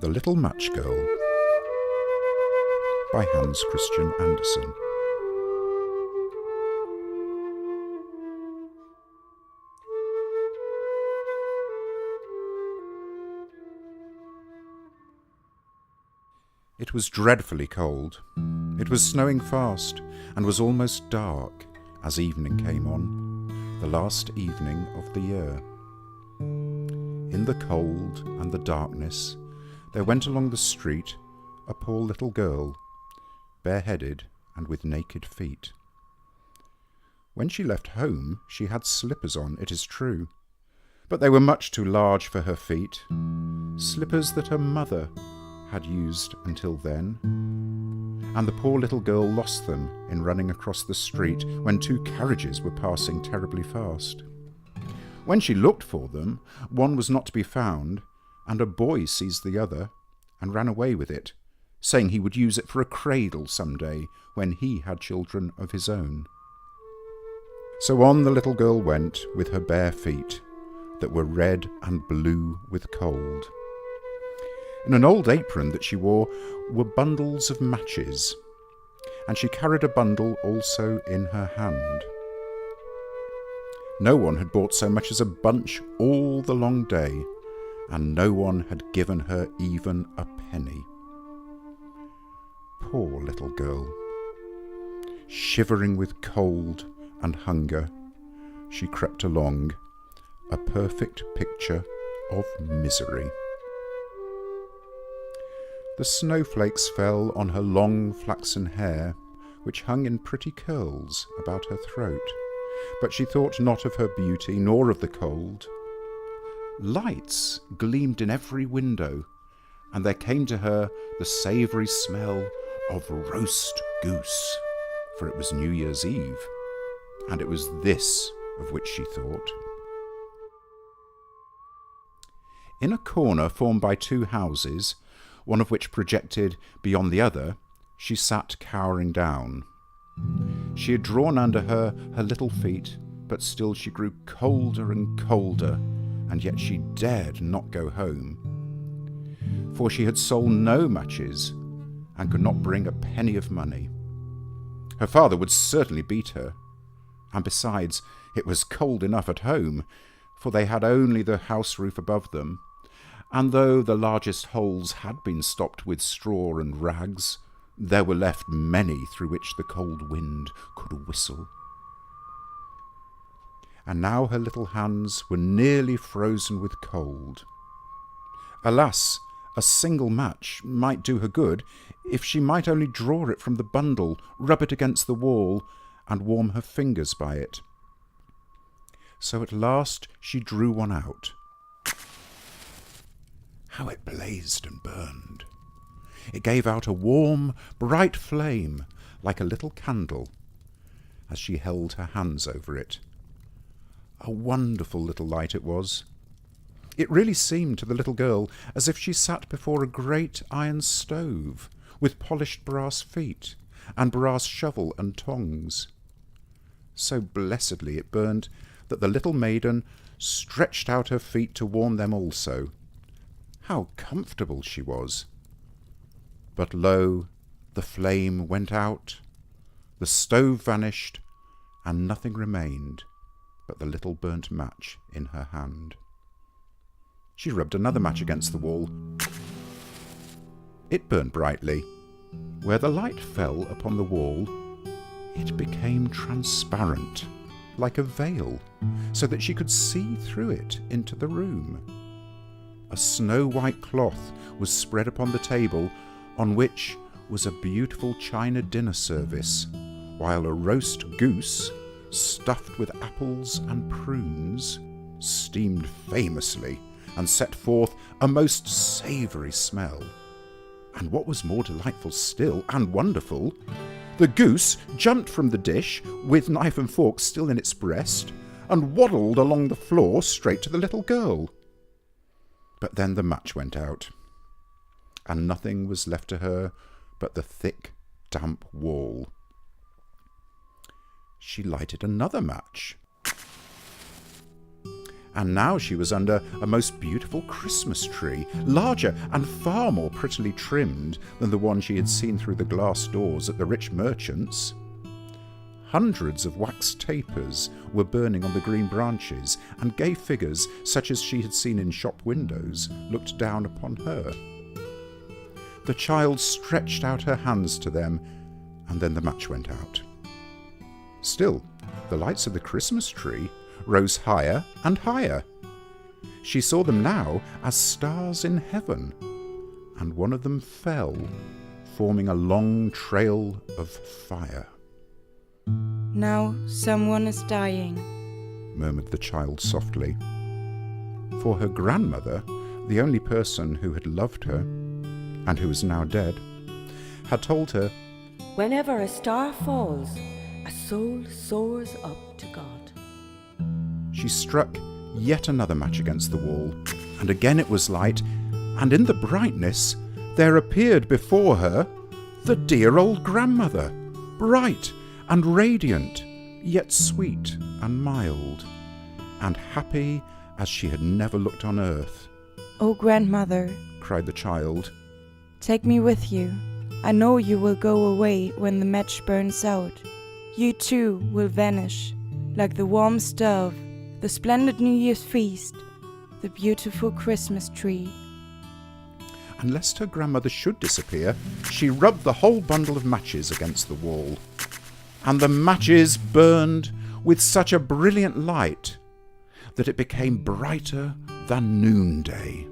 The Little Match Girl by Hans Christian Andersen. It was dreadfully cold. It was snowing fast and was almost dark as evening came on, the last evening of the year. In the cold and the darkness, there went along the street a poor little girl, bareheaded and with naked feet. When she left home, she had slippers on, it is true, but they were much too large for her feet, slippers that her mother had used until then, and the poor little girl lost them in running across the street when two carriages were passing terribly fast. When she looked for them, one was not to be found, and a boy seized the other and ran away with it, saying he would use it for a cradle some day when he had children of his own. So on the little girl went with her bare feet that were red and blue with cold. In an old apron that she wore were bundles of matches, and she carried a bundle also in her hand. No one had bought so much as a bunch all the long day, and no one had given her even a penny. Poor little girl. Shivering with cold and hunger, she crept along, a perfect picture of misery. The snowflakes fell on her long flaxen hair, which hung in pretty curls about her throat, but she thought not of her beauty, nor of the cold. Lights gleamed in every window, and there came to her the savoury smell of roast goose, for it was New Year's Eve, and it was this of which she thought. In a corner formed by two houses, one of which projected beyond the other, she sat cowering down. She had drawn under her little feet, but still she grew colder and colder, and yet she dared not go home. For she had sold no matches, and could not bring a penny of money. Her father would certainly beat her, and besides, it was cold enough at home, for they had only the house roof above them, and though the largest holes had been stopped with straw and rags, there were left many through which the cold wind could whistle. And now her little hands were nearly frozen with cold. Alas, a single match might do her good, if she might only draw it from the bundle, rub it against the wall, and warm her fingers by it. So at last she drew one out. How it blazed and burned! It gave out a warm, bright flame, like a little candle, as she held her hands over it. A wonderful little light it was. It really seemed to the little girl as if she sat before a great iron stove, with polished brass feet, and brass shovel and tongs. So blessedly it burned that the little maiden stretched out her feet to warm them also. How comfortable she was! But lo, the flame went out, the stove vanished, and nothing remained but the little burnt match in her hand. She rubbed another match against the wall. It burned brightly. Where the light fell upon the wall, it became transparent, like a veil, so that she could see through it into the room. A snow-white cloth was spread upon the table, on which was a beautiful china dinner service, while a roast goose, stuffed with apples and prunes, steamed famously and set forth a most savoury smell. And what was more delightful still, and wonderful, the goose jumped from the dish, with knife and fork still in its breast, and waddled along the floor straight to the little girl. But then the match went out, and nothing was left to her but the thick, damp wall. She lighted another match, And now she was under a most beautiful Christmas tree, larger and far more prettily trimmed than the one she had seen through the glass doors at the rich merchant's. Hundreds of wax tapers were burning on the green branches, and gay figures, such as she had seen in shop windows, looked down upon her. The child stretched out her hands to them, and then the match went out. Still, the lights of the Christmas tree rose higher and higher. She saw them now as stars in heaven, and one of them fell, forming a long trail of fire. "Now someone is dying," murmured the child softly. For her grandmother, the only person who had loved her, and who was now dead, had told her, "Whenever a star falls, a soul soars up to God." She struck yet another match against the wall, and again it was light, and in the brightness there appeared before her the dear old grandmother, bright and radiant, yet sweet and mild, and happy as she had never looked on earth. "Oh, grandmother," cried the child, "take me with you. I know you will go away when the match burns out. You too will vanish, like the warm stove, the splendid New Year's feast, the beautiful Christmas tree." And lest her grandmother should disappear, she rubbed the whole bundle of matches against the wall. And the matches burned with such a brilliant light that it became brighter than noonday.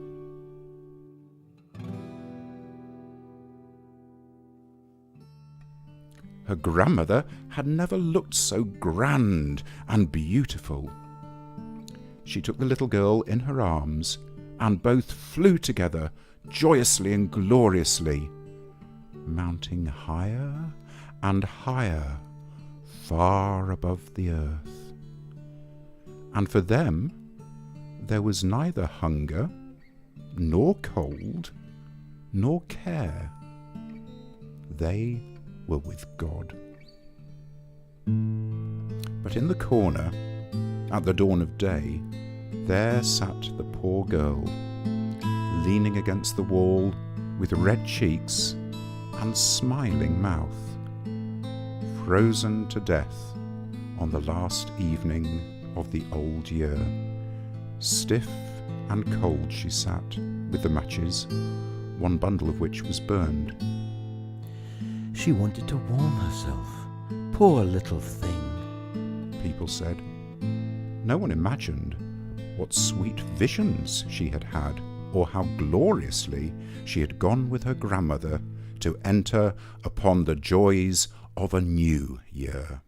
Her grandmother had never looked so grand and beautiful. She took the little girl in her arms, and both flew together joyously and gloriously, mounting higher and higher, far above the earth. And for them there was neither hunger, nor cold, nor care. They were with God. But in the corner, at the dawn of day, there sat the poor girl, leaning against the wall with red cheeks and smiling mouth, frozen to death on the last evening of the old year. Stiff and cold she sat, with the matches, one bundle of which was burned. "She wanted to warm herself. Poor little thing," people said. No one imagined what sweet visions she had had, or how gloriously she had gone with her grandmother to enter upon the joys of a new year.